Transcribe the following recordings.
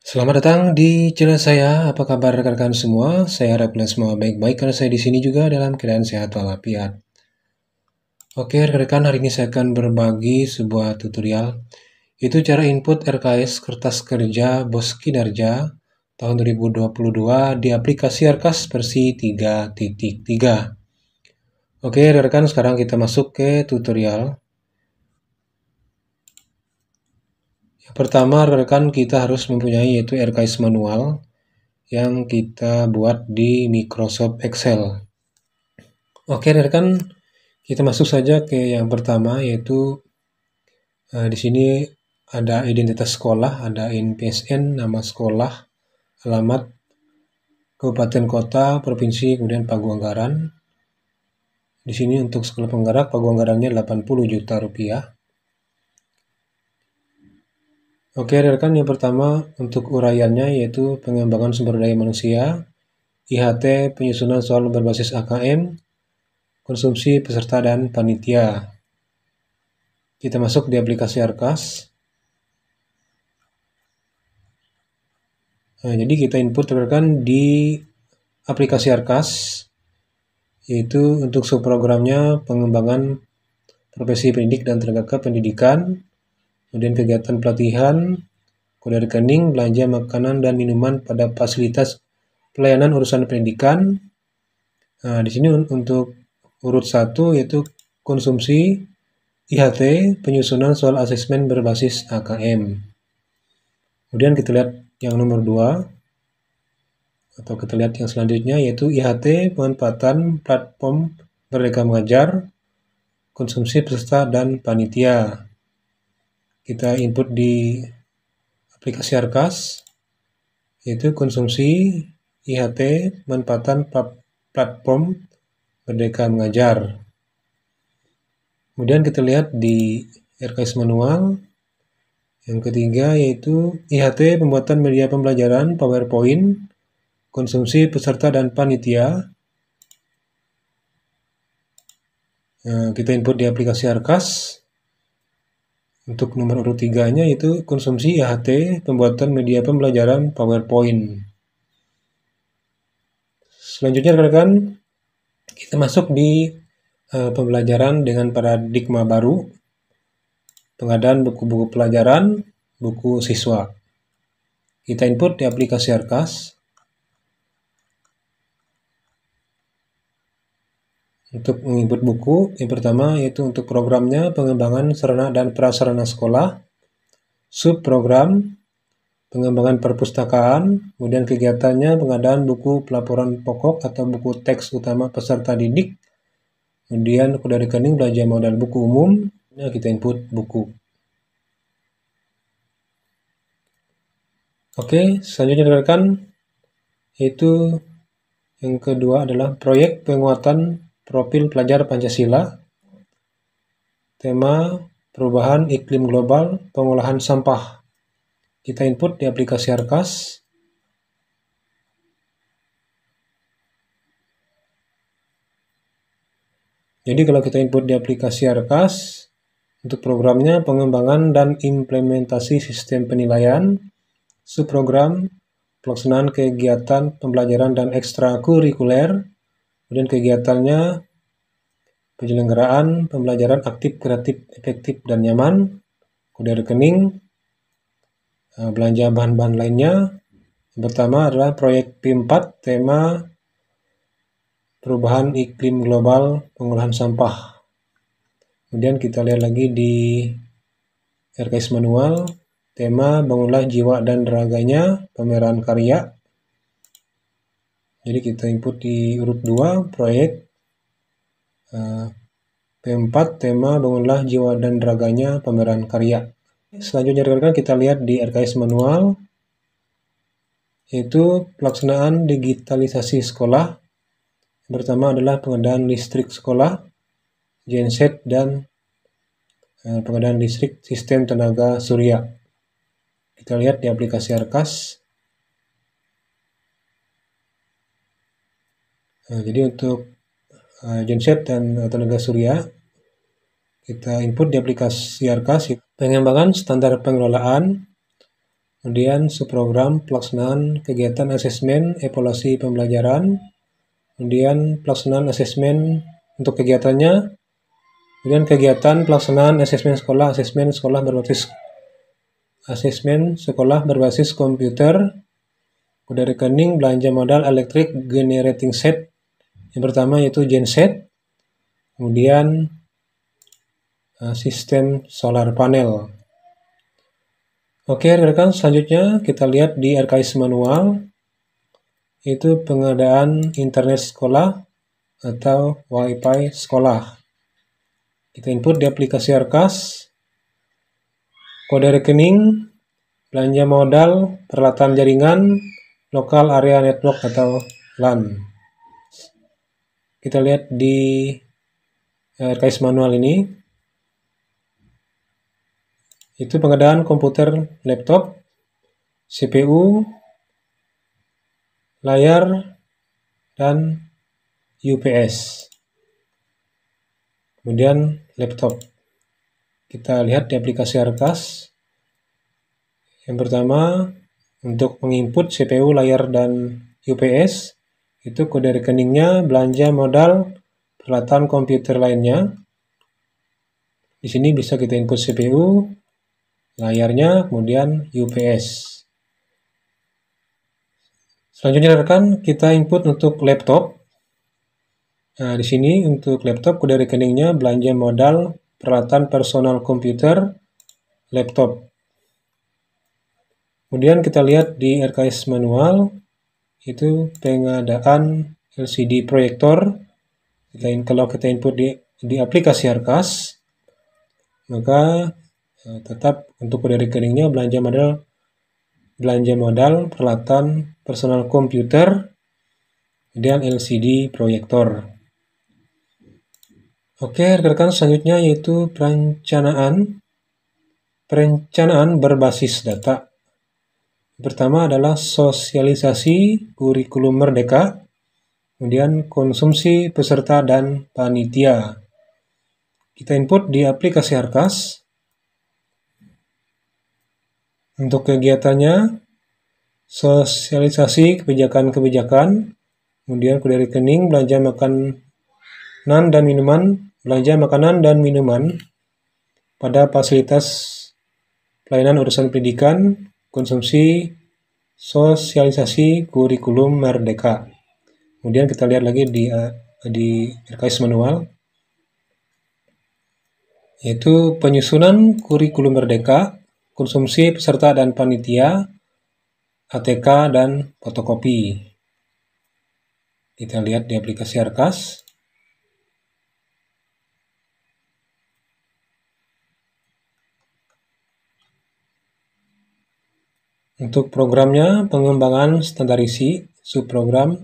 Selamat datang di channel saya. Apa kabar rekan-rekan semua? Saya harap kalian semua baik-baik karena saya di sini juga dalam keadaan sehat walafiat. Oke, rekan-rekan, hari ini saya akan berbagi sebuah tutorial. Itu cara input RKS kertas kerja BOS Kinerja tahun 2022 di aplikasi RKAS versi 3.3. Oke, rekan-rekan, sekarang kita masuk ke tutorial. Yang pertama, rekan-rekan, kita harus mempunyai yaitu RKS manual yang kita buat di Microsoft Excel. Oke, rekan, kita masuk saja ke yang pertama, yaitu di sini ada identitas sekolah, ada NPSN, nama sekolah, alamat, kabupaten kota, provinsi, kemudian pagu anggaran. Di sini untuk sekolah penggerak, pagu anggarannya 80 juta rupiah. Oke, rekan, yang pertama untuk uraiannya yaitu pengembangan sumber daya manusia, IHT, penyusunan soal berbasis AKM, konsumsi peserta dan panitia. Kita masuk di aplikasi RKAS. Nah, jadi kita input rekan di aplikasi RKAS, yaitu untuk subprogramnya pengembangan profesi pendidik dan tenaga kependidikan, kemudian kegiatan pelatihan, kode rekening, belanja makanan dan minuman pada fasilitas pelayanan urusan pendidikan. Nah, di sini untuk urut 1 yaitu konsumsi IHT, penyusunan soal asesmen berbasis AKM. Kemudian kita lihat yang nomor 2, atau kita lihat yang selanjutnya yaitu IHT, pemanfaatan platform Merdeka Mengajar, konsumsi peserta dan panitia. Kita input di aplikasi RKAS, yaitu konsumsi IHT, pemanfaatan platform Merdeka Mengajar. Kemudian kita lihat di RKAS manual, yang ketiga yaitu IHT, pembuatan media pembelajaran PowerPoint, konsumsi peserta dan panitia. Kita input di aplikasi RKAS. Untuk nomor urut 3-nya yaitu konsumsi IHT, pembuatan media pembelajaran PowerPoint. Selanjutnya rekan-rekan, kita masuk di pembelajaran dengan paradigma baru, pengadaan buku-buku pelajaran, buku siswa. Kita input di aplikasi RKAS. Untuk menginput buku, yang pertama yaitu untuk programnya pengembangan sarana dan prasarana sekolah, subprogram pengembangan perpustakaan, kemudian kegiatannya pengadaan buku pelaporan pokok atau buku teks utama peserta didik, kemudian kode rekening belanja modal buku umum. Nah, kita input buku. Oke, selanjutnya rekan-rekan, yaitu yang kedua adalah proyek penguatan profil pelajar Pancasila, tema perubahan iklim global, pengolahan sampah. Kita input di aplikasi RKAS. Jadi kalau kita input di aplikasi RKAS, untuk programnya pengembangan dan implementasi sistem penilaian, subprogram pelaksanaan kegiatan pembelajaran dan ekstrakurikuler, kemudian kegiatannya penyelenggaraan pembelajaran aktif, kreatif, efektif, dan nyaman, kode rekening, belanja bahan-bahan lainnya. Yang pertama adalah proyek P4, tema perubahan iklim global, pengolahan sampah. Kemudian kita lihat lagi di RKAS manual, tema bangunlah jiwa dan raganya, pameran karya. Jadi kita input di urut 2, proyek P4, tema bangunlah jiwa dan raganya, pameran karya. Selanjutnya rekan-rekan kita lihat di RKAS manual, yaitu pelaksanaan digitalisasi sekolah. Yang pertama adalah pengadaan listrik sekolah, genset, dan pengadaan listrik sistem tenaga surya. Kita lihat di aplikasi RKAS. Jadi untuk genset dan tenaga surya, kita input di aplikasi RKAS. Pengembangan standar pengelolaan, kemudian subprogram pelaksanaan kegiatan asesmen evaluasi pembelajaran, kemudian pelaksanaan asesmen untuk kegiatannya, kemudian kegiatan pelaksanaan asesmen sekolah berbasis komputer, kode rekening belanja modal elektrik generating set, yang pertama yaitu genset, kemudian sistem solar panel. Oke rekan, selanjutnya kita lihat di RKS manual, itu pengadaan internet sekolah atau WiFi sekolah. Kita input di aplikasi RKAS, kode rekening, belanja modal, peralatan jaringan, lokal area network atau LAN. Kita lihat di RKS manual ini, itu pengadaan komputer laptop, CPU, layar, dan UPS. Kemudian laptop. Kita lihat di aplikasi RKAS. Yang pertama, untuk menginput CPU, layar, dan UPS, itu kode rekeningnya, belanja modal, peralatan komputer lainnya. Di sini bisa kita input CPU, layarnya, kemudian UPS. Selanjutnya rekan, kita input untuk laptop. Nah, di sini untuk laptop kode rekeningnya, belanja modal, peralatan personal komputer, laptop. Kemudian kita lihat di RKS manual, itu pengadaan LCD proyektor. Kalau kita input di aplikasi RKAS, maka tetap untuk kode rekeningnya belanja modal peralatan personal komputer, kemudian LCD proyektor. Oke, rekan-rekan, selanjutnya yaitu perencanaan berbasis data. Pertama adalah sosialisasi kurikulum merdeka, kemudian konsumsi peserta dan panitia. Kita input di aplikasi RKAS. Untuk kegiatannya, sosialisasi kebijakan-kebijakan, kemudian kode rekening, belanja makanan dan minuman pada fasilitas pelayanan urusan pendidikan, konsumsi sosialisasi kurikulum merdeka. Kemudian kita lihat lagi di RKS manual, yaitu penyusunan kurikulum merdeka, konsumsi peserta dan panitia, ATK, dan fotokopi. Kita lihat di aplikasi RKAS. Untuk programnya, pengembangan standarisasi, subprogram,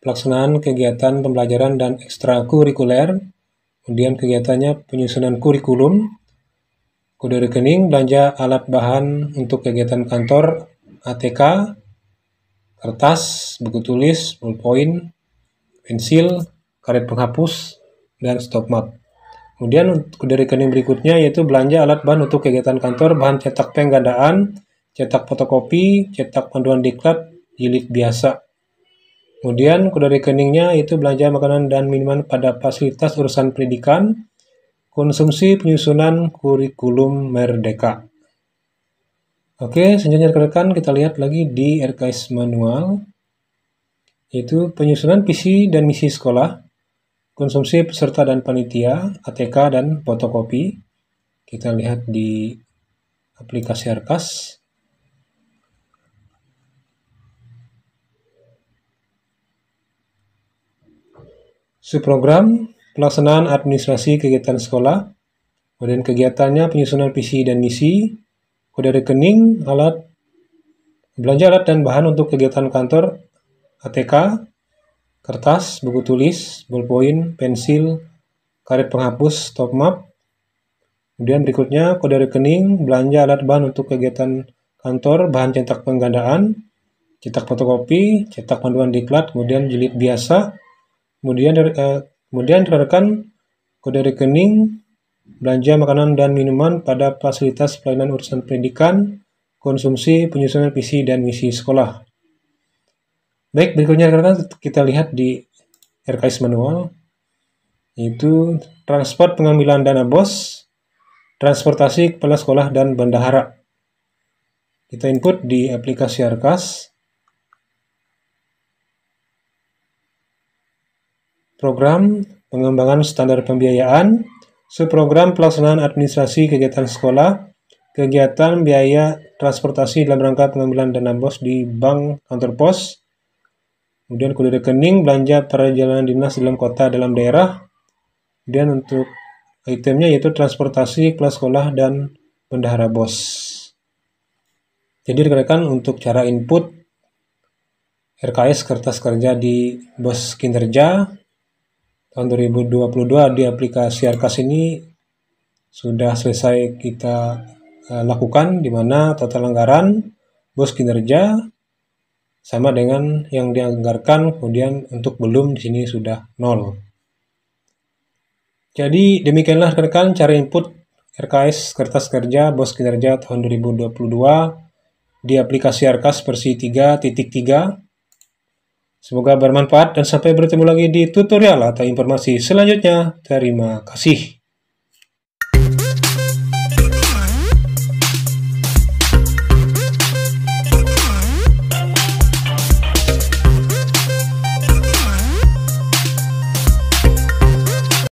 pelaksanaan kegiatan pembelajaran dan ekstrakurikuler, kemudian kegiatannya penyusunan kurikulum, kode rekening, belanja alat bahan untuk kegiatan kantor, ATK, kertas, buku tulis, ballpoint, pensil, karet penghapus, dan stop map. Kemudian kode rekening berikutnya yaitu belanja alat bahan untuk kegiatan kantor, bahan cetak penggandaan, cetak fotokopi, cetak panduan diklat, jilid biasa. Kemudian kode rekeningnya itu belanja makanan dan minuman pada fasilitas urusan pendidikan, konsumsi penyusunan kurikulum merdeka. Oke, selanjutnya rekan-rekan kita lihat lagi di RKS manual, yaitu penyusunan visi dan misi sekolah, konsumsi peserta dan panitia, ATK, dan fotokopi. Kita lihat di aplikasi RKAS. Subprogram, pelaksanaan administrasi kegiatan sekolah, kemudian kegiatannya penyusunan visi dan misi, kode rekening, belanja alat dan bahan untuk kegiatan kantor, ATK, kertas, buku tulis, ballpoint, pensil, karet penghapus, stop map. Kemudian berikutnya kode rekening, belanja alat bahan untuk kegiatan kantor, bahan cetak penggandaan, cetak fotokopi, cetak panduan diklat, kemudian jilid biasa. Kemudian rekan kode rekening, belanja makanan dan minuman pada fasilitas pelayanan urusan pendidikan, konsumsi, penyusunan visi dan misi sekolah. Baik, berikutnya rekan-rekan kita lihat di RKS manual, yaitu transport pengambilan dana BOS, transportasi kepala sekolah dan bendahara. Kita input di aplikasi RKAS, program pengembangan standar pembiayaan, subprogram pelaksanaan administrasi kegiatan sekolah, kegiatan biaya transportasi dalam rangka pengambilan dana BOS di bank kantor pos, kemudian kode rekening, belanja perjalanan dinas dalam kota dalam daerah, kemudian untuk itemnya yaitu transportasi kelas sekolah dan bendahara BOS. Jadi rekan-rekan untuk cara input RKS kertas kerja di BOS kinerja tahun 2022 di aplikasi RKAS ini sudah selesai kita lakukan, di mana total anggaran BOS kinerja sama dengan yang dianggarkan, kemudian untuk belum di sini sudah 0. Jadi demikianlah rekan-rekan cara input RKS kertas kerja BOS kinerja tahun 2022 di aplikasi RKAS versi 3.3. Semoga bermanfaat dan sampai bertemu lagi di tutorial atau informasi selanjutnya. Terima kasih.